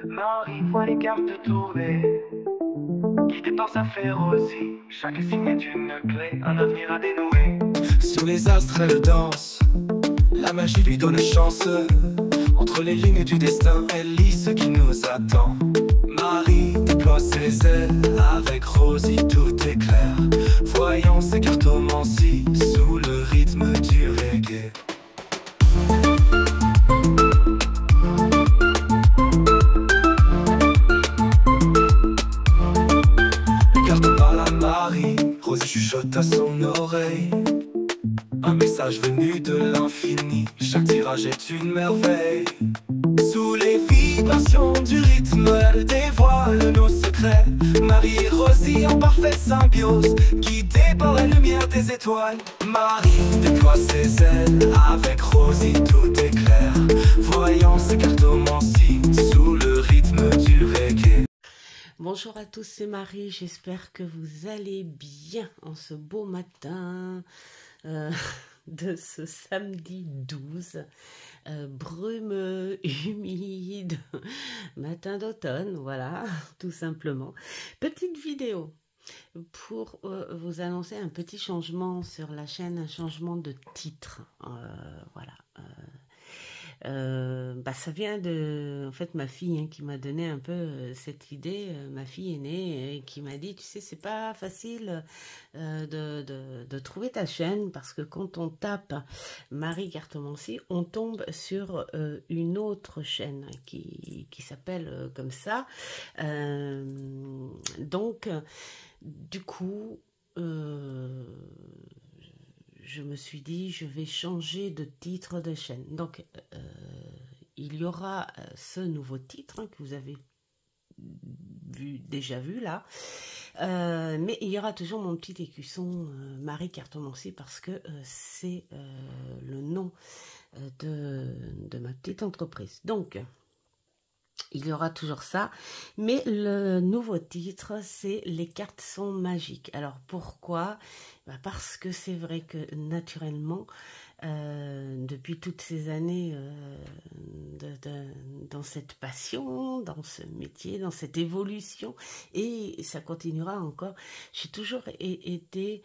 Marie voit les cartes tourner, guidée par sa férocité. Chaque signe est une clé, un avenir à dénouer. Sous les astres elle danse, la magie lui donne chance. Entre les lignes du destin, elle lit ce qui nous attend. Marie déploie ses ailes, avec Rosie tout est clair. Voyant ses cartomancies, sous le rythme du reggae. Les cartes parlent à Marie, Rosie chuchote à son oreille. Un message venu de l'infini, chaque tirage est une merveille. Sous les vibrations du rythme, elle dévoile nos secrets. Marie et Rosie en parfaite symbiose, guidées par la lumière des étoiles. Marie déploie ses ailes, avec Rosie tout est clair. Voyant ses cartomancies, sous le rythme du reggae. Bonjour à tous, c'est Marie, j'espère que vous allez bien en ce beau matin de ce samedi 12, brume humide, matin d'automne, voilà, tout simplement. Petite vidéo pour vous annoncer un petit changement sur la chaîne, un changement de titre, voilà. Ça vient de, en fait, ma fille qui m'a donné un peu cette idée. Ma fille aînée qui m'a dit, tu sais, c'est pas facile de trouver ta chaîne parce que quand on tape Marie Cartomancie, on tombe sur une autre chaîne qui s'appelle comme ça. Donc, du coup, je me suis dit, je vais changer de titre de chaîne. Donc, il y aura ce nouveau titre que vous avez déjà vu là. Mais il y aura toujours mon petit écusson Marie Cartomancie parce que c'est le nom de ma petite entreprise. Donc, il y aura toujours ça, mais le nouveau titre, c'est Les cartes sont magiques. Alors pourquoi? Parce que c'est vrai que naturellement, depuis toutes ces années dans cette passion, dans ce métier, dans cette évolution, et ça continuera encore, j'ai toujours été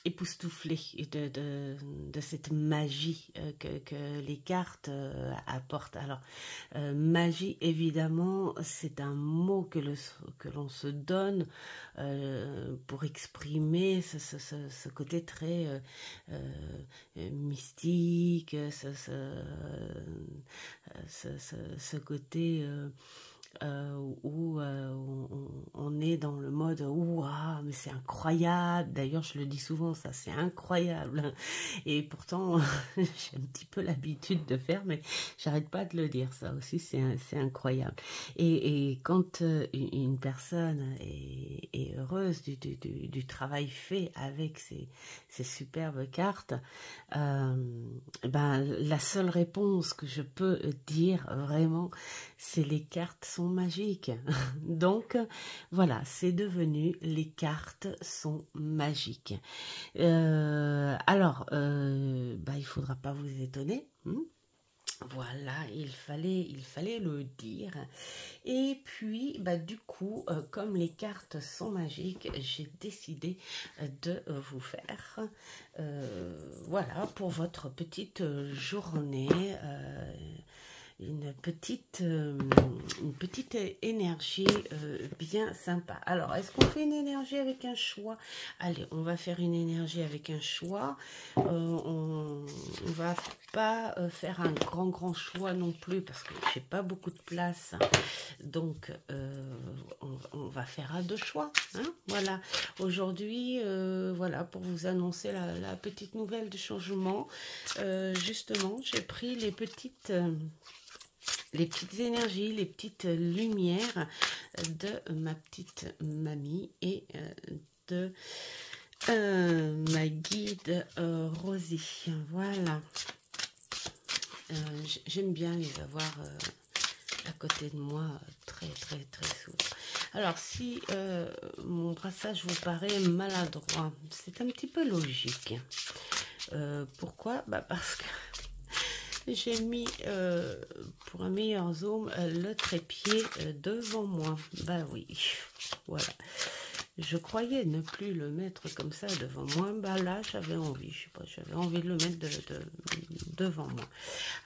époustouflée de cette magie que les cartes apportent. Alors, magie, évidemment, c'est un mot que l'on se donne pour exprimer ce côté très mystique, ce côté où on est dans le mode ouah, mais c'est incroyable. D'ailleurs, je le dis souvent, ça, c'est incroyable. Et pourtant, j'ai un petit peu l'habitude de faire, mais j'arrête pas de le dire. Ça aussi, c'est incroyable. Et quand une personne est heureuse du travail fait avec ces superbes cartes, la seule réponse que je peux dire vraiment, c'est les cartes sont magiques. Donc voilà, c'est devenu les cartes sont magiques. Alors, il faudra pas vous étonner. Voilà, il fallait le dire. Et puis, du coup, comme les cartes sont magiques, j'ai décidé de vous faire, voilà, pour votre petite journée, une petite énergie bien sympa. Alors, est-ce qu'on fait une énergie avec un choix? Allez, on va faire une énergie avec un choix. On va pas faire un grand choix non plus parce que j'ai pas beaucoup de place. Donc, on va faire à deux choix. Hein, voilà. Aujourd'hui, voilà, pour vous annoncer la petite nouvelle de changement. Justement, j'ai pris les petites énergies, les petites lumières de ma petite mamie et de ma guide Rosie. Voilà. J'aime bien les avoir à côté de moi très souvent. Alors si mon brassage vous paraît maladroit, c'est un petit peu logique. Pourquoi? Parce que j'ai mis, pour un meilleur zoom, le trépied devant moi. Bah oui, voilà. Je croyais ne plus le mettre comme ça devant moi. Bah là, j'avais envie, je sais pas, j'avais envie de le mettre devant moi.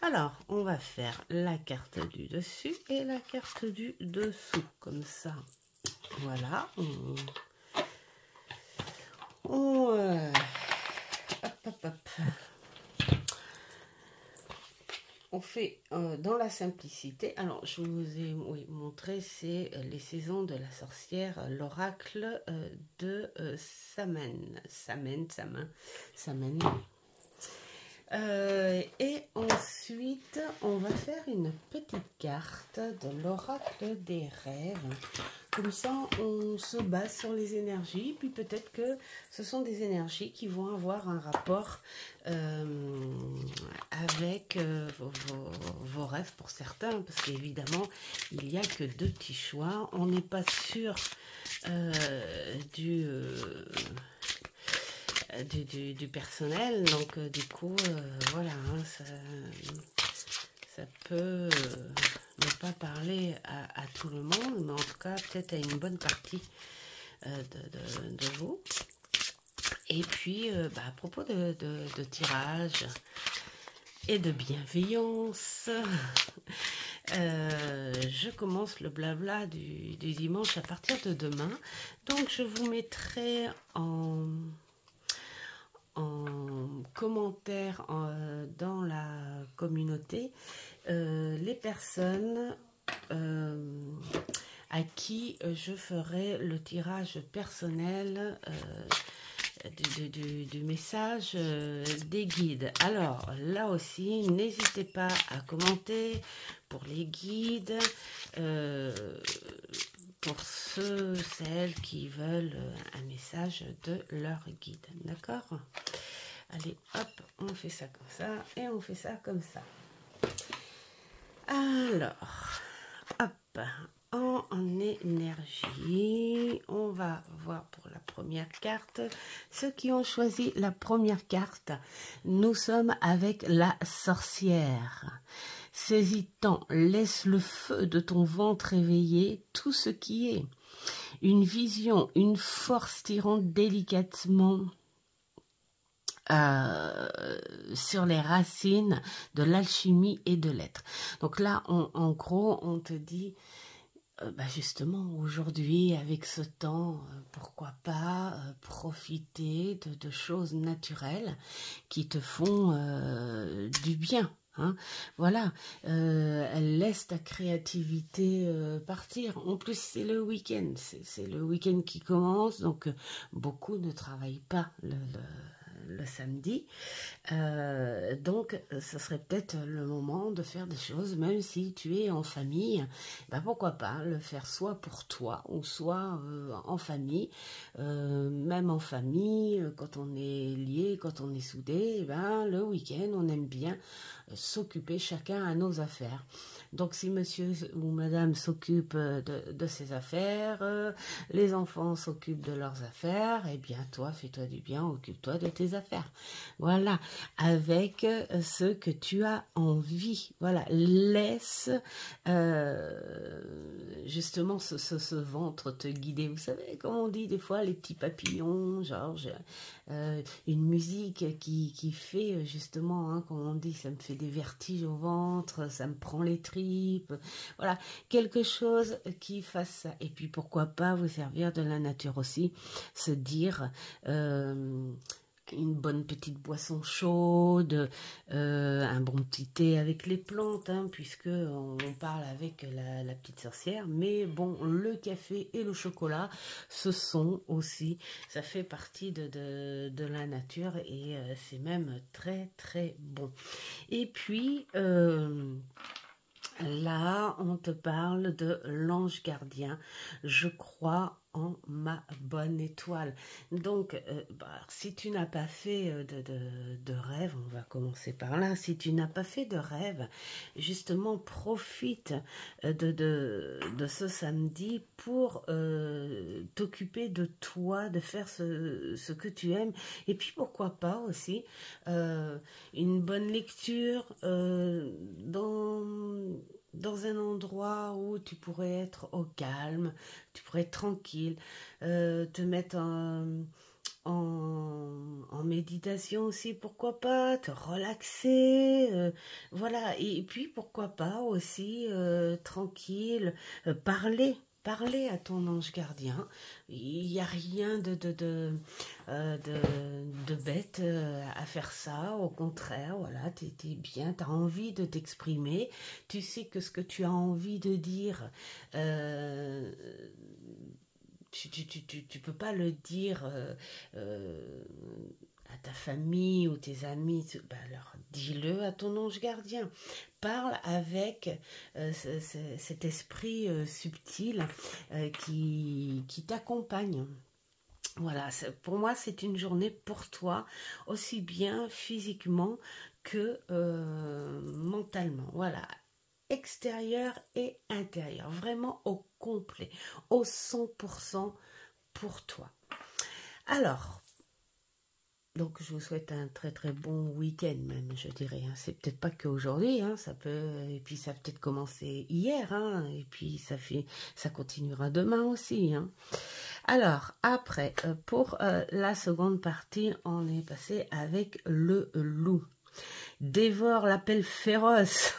Alors, on va faire la carte du dessus et la carte du dessous, comme ça. Voilà. On fait dans la simplicité. Alors, je vous ai montré, c'est les saisons de la sorcière, l'oracle de Samen. Et ensuite, on va faire une petite carte de l'oracle des rêves. Comme ça, on se base sur les énergies. Puis peut-être que ce sont des énergies qui vont avoir un rapport avec vos rêves pour certains. Parce qu'évidemment, il n'y a que 2 petits choix. On n'est pas sûr du personnel, donc du coup voilà, hein, ça peut ne pas parler à tout le monde, mais en tout cas peut-être à une bonne partie de vous. Et puis à propos de tirage et de bienveillance, je commence le blabla du dimanche à partir de demain, donc je vous mettrai en commentaire dans la communauté les personnes à qui je ferai le tirage personnel du message des guides. Alors là aussi, n'hésitez pas à commenter pour les guides, pour celles qui veulent un message de leur guide. D'accord? Allez, hop, on fait ça comme ça et on fait ça comme ça. Alors, hop, en énergie, on va voir pour la première carte. Ceux qui ont choisi la première carte, nous sommes avec la sorcière. Saisis-t'en, laisse le feu de ton ventre éveiller tout ce qui est. Une vision, une force tirant délicatement sur les racines de l'alchimie et de l'être. Donc là, en gros, on te dit, justement, aujourd'hui, avec ce temps, pourquoi pas profiter de choses naturelles qui te font du bien. Hein, voilà, laisse ta créativité partir. En plus, c'est le week-end, c'est le week-end qui commence, donc beaucoup ne travaillent pas le samedi. Donc, ce serait peut-être le moment de faire des choses, même si tu es en famille, pourquoi pas le faire soit pour toi ou soit en famille. Même en famille, quand on est lié, quand on est soudé, le week-end, on aime bien s'occuper chacun à nos affaires. Donc si monsieur ou madame s'occupe de ses affaires, les enfants s'occupent de leurs affaires, et bien toi, fais-toi du bien, occupe-toi de tes affaires. Voilà, avec ce que tu as envie. Voilà, laisse justement ce ventre te guider. Vous savez, comme on dit des fois, les petits papillons, genre une musique qui fait justement, hein, comme on dit, ça me fait des vertiges au ventre, ça me prend les tripes. Voilà, quelque chose qui fasse ça. Et puis pourquoi pas vous servir de la nature aussi, se dire une bonne petite boisson chaude, un bon petit thé avec les plantes, hein, puisque on parle avec la petite sorcière. Mais bon, le café et le chocolat, ce sont aussi, ça fait partie de la nature et c'est même très très bon. Et puis là, on te parle de l'ange gardien. Je crois en ma bonne étoile. Donc, si tu n'as pas fait de rêve, on va commencer par là, si tu n'as pas fait de rêve, justement, profite de ce samedi pour t'occuper de toi, de faire ce que tu aimes, et puis pourquoi pas aussi une bonne lecture dans un endroit où tu pourrais être au calme, tu pourrais être tranquille, te mettre en méditation aussi, pourquoi pas, te relaxer, voilà, et puis pourquoi pas aussi, tranquille, parler à ton ange gardien. Il n'y a rien de bête à faire ça, au contraire, voilà, t'es bien, tu as envie de t'exprimer, tu sais que ce que tu as envie de dire, tu peux pas le dire à ta famille ou tes amis, alors dis-le à ton ange gardien. Parle avec cet esprit subtil qui t'accompagne. Voilà, pour moi, c'est une journée pour toi, aussi bien physiquement que mentalement. Voilà, extérieur et intérieur, vraiment au complet, au 100% pour toi. Alors, donc je vous souhaite un très très bon week-end même, je dirais. Hein. C'est peut-être pas qu'aujourd'hui, hein, ça peut, et puis ça a peut-être commencé hier, hein, et puis ça continuera demain aussi. Hein. Alors après, pour la seconde partie, on est passé avec le loup. Dévore l'appel féroce.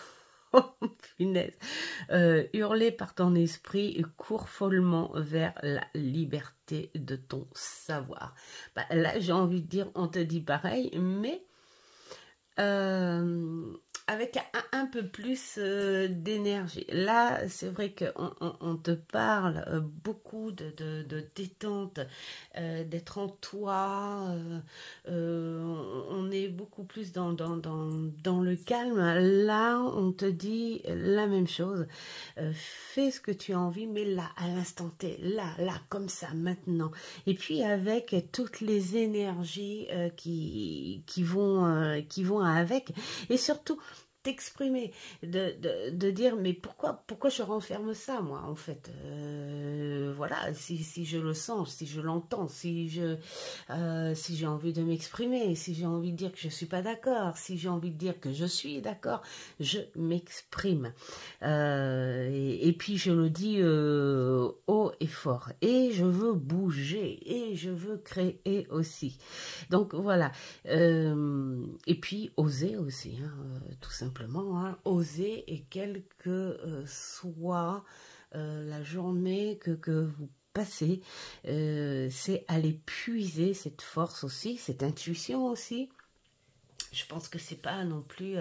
Oh, punaise. Hurler par ton esprit, cours follement vers la liberté de ton savoir. Là, j'ai envie de dire, on te dit pareil, mais avec un peu plus d'énergie. Là, c'est vrai qu'on te parle beaucoup de détente, d'être en toi. On est beaucoup plus dans le calme. Là, on te dit la même chose. Fais ce que tu as envie, mais là, à l'instant T, là, comme ça, maintenant. Et puis avec toutes les énergies qui vont avec. Et surtout, t'exprimer, de dire mais pourquoi je renferme ça moi en fait, voilà, si je le sens, si je l'entends, si j'ai envie de m'exprimer, si j'ai envie de dire que je suis pas d'accord, si j'ai envie de dire que je suis d'accord, je m'exprime, et puis je le dis haut et fort, et je veux bouger, et je veux créer aussi, donc voilà, et puis oser aussi, hein, tout simplement. Hein, oser, et quelle que soit la journée que vous passez, c'est aller puiser cette force aussi, cette intuition aussi. Je pense que c'est pas non plus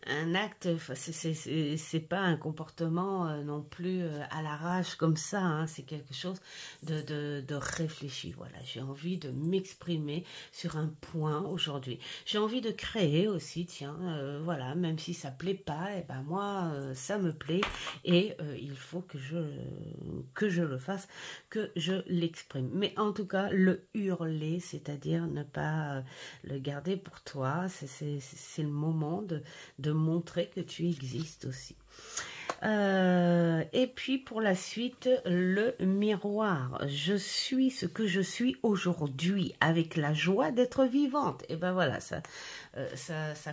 un acte, c'est pas un comportement non plus à l'arrache comme ça, hein, c'est quelque chose de réfléchi. Voilà, j'ai envie de m'exprimer sur un point aujourd'hui. J'ai envie de créer aussi, tiens, voilà, même si ça plaît pas, et ben moi ça me plaît, et il faut que je le fasse, que je l'exprime. Mais en tout cas, le hurler, c'est-à-dire ne pas le garder pour toi, c'est le moment de montrer que tu existes aussi. Et puis pour la suite, le miroir. Je suis ce que je suis aujourd'hui, avec la joie d'être vivante. Et ben voilà, ça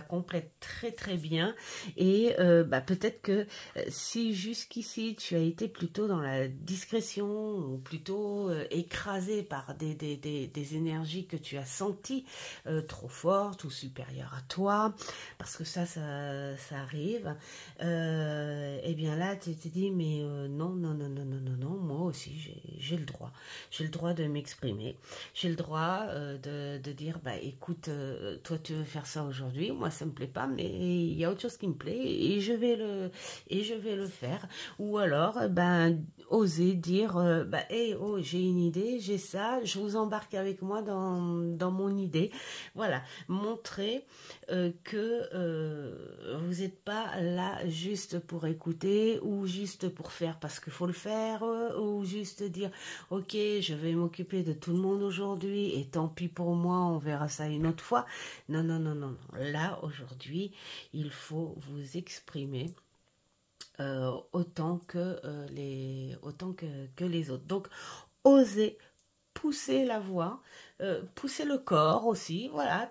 complète très très bien. Et peut-être que si jusqu'ici tu as été plutôt dans la discrétion, ou plutôt écrasé par des énergies que tu as senties trop fortes ou supérieures à toi, parce que ça arrive, et bien là, tu te dis, mais non, non, non, non, non, non, non, moi aussi, j'ai le droit. J'ai le droit de m'exprimer. J'ai le droit de dire, bah écoute, toi tu veux faire ça aujourd'hui, moi ça me plaît pas, mais il y a autre chose qui me plaît et je vais le faire. Ou alors, ben, oser dire, bah, hey, oh, j'ai une idée, j'ai ça, je vous embarque avec moi dans mon idée. Voilà, montrer que vous n'êtes pas là juste pour écouter ou juste pour faire parce qu'il faut le faire ou juste dire ok, je vais m'occuper de tout le monde aujourd'hui et tant pis pour moi, on verra ça une autre fois. Non, non, non, non, non. Là, aujourd'hui, il faut vous exprimer autant que les autres. Donc, osez pousser la voix, pousser le corps aussi, voilà,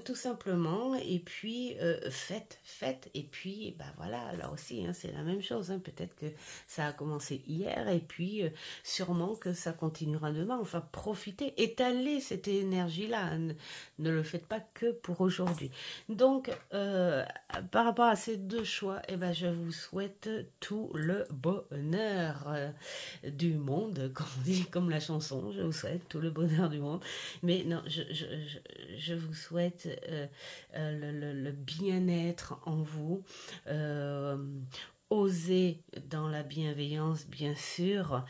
tout simplement, et puis faites, et puis bah voilà, là aussi, hein, c'est la même chose, hein, peut-être que ça a commencé hier, et puis sûrement que ça continuera demain, enfin profitez, étalez cette énergie-là, ne le faites pas que pour aujourd'hui. Donc, par rapport à ces deux choix, eh ben, je vous souhaite tout le bonheur du monde, comme on dit, comme la chanson, je vous souhaite tout le bonheur du monde. Mais non, je vous souhaite le bien-être en vous. Osez dans la bienveillance, bien sûr.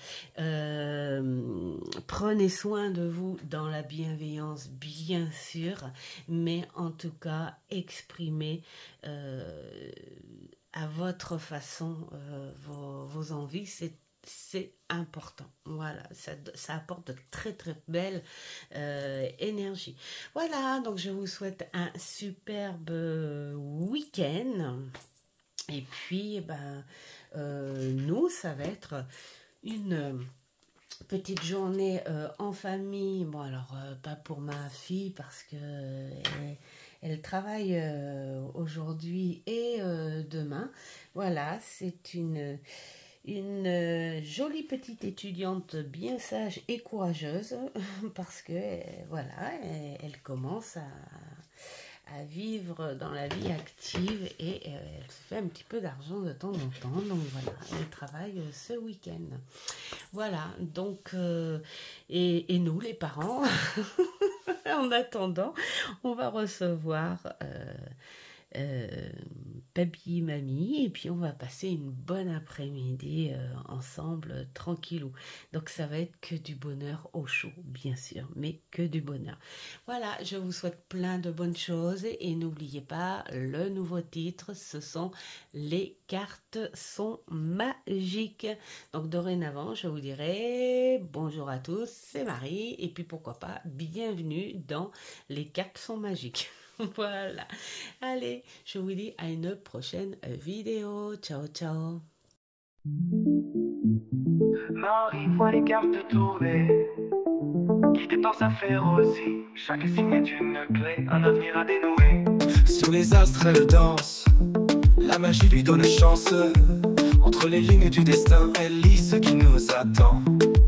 Prenez soin de vous dans la bienveillance, bien sûr. Mais en tout cas, exprimez à votre façon vos envies. C'est important, voilà, ça apporte de très très belles énergies. Voilà, donc je vous souhaite un superbe week-end. Et puis, ben, nous, ça va être une petite journée en famille. Bon, alors, pas pour ma fille parce que elle travaille aujourd'hui et demain. Voilà, c'est une jolie petite étudiante bien sage et courageuse parce que voilà, elle commence à vivre dans la vie active et elle se fait un petit peu d'argent de temps en temps, donc voilà, elle travaille ce week-end. Voilà, donc et nous les parents en attendant on va recevoir papy, mamie, et puis on va passer une bonne après-midi ensemble, tranquillou. Donc ça va être que du bonheur au chaud, bien sûr, mais que du bonheur. Voilà, je vous souhaite plein de bonnes choses et n'oubliez pas, le nouveau titre, ce sont les cartes sont magiques. Donc dorénavant, je vous dirai bonjour à tous, c'est Marie, et puis pourquoi pas, bienvenue dans les cartes sont magiques. Voilà. Allez, je vous dis à une prochaine vidéo. Ciao, ciao. Marie voit les cartes tourner, guidée par sa férocité. Chaque signe est une clé, un avenir à dénouer. Sous les astres elle danse, la magie lui donne chance. Entre les lignes du destin, elle lit ce qui nous attend.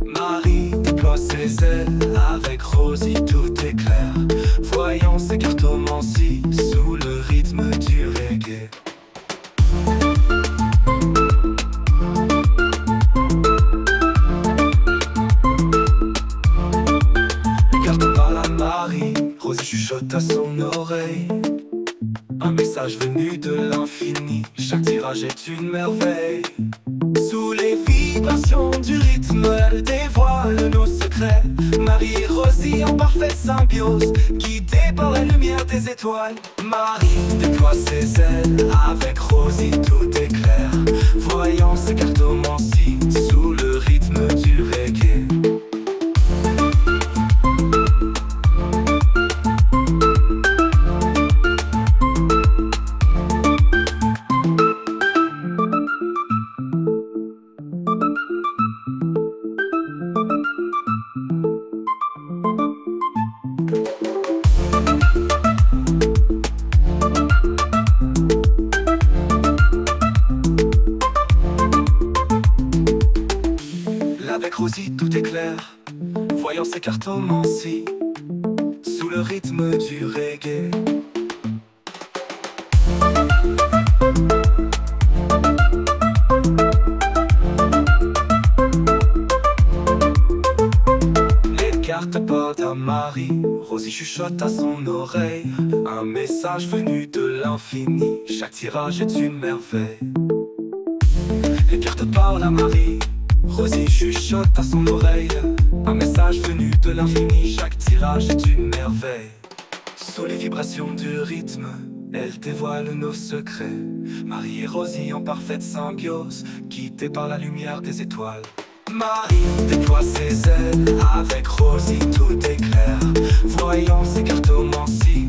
Marie déploie ses ailes, avec Rosie tout est clair. Voyant ses cartomancies sous le rythme du reggae. Les cartes parlent à Marie, Rosie chuchote à son oreille. Un message venu de l'infini, chaque tirage est une merveille. Sous les vibrations du rythme, elle dévoile nos secrets. Marie et Rosie en parfaite symbiose, guidée par la lumière des étoiles. Marie déploie ses ailes, avec Rosie tout est clair. Voyant ses cartomancies sous le rythme du reggae. Avec Rosie tout est clair, voyant ses cartomancies sous le rythme du reggae. Marie, Rosie chuchote à son oreille un message venu de l'infini. Chaque tirage est une merveille. Et Pierre te parle à Marie, Rosie chuchote à son oreille un message venu de l'infini. Chaque tirage est une merveille. Sous les vibrations du rythme, elle dévoile nos secrets. Marie et Rosie en parfaite symbiose, guidées par la lumière des étoiles. Marie déploie ses ailes, avec Rosie tout est clair. Voyance et cartomancie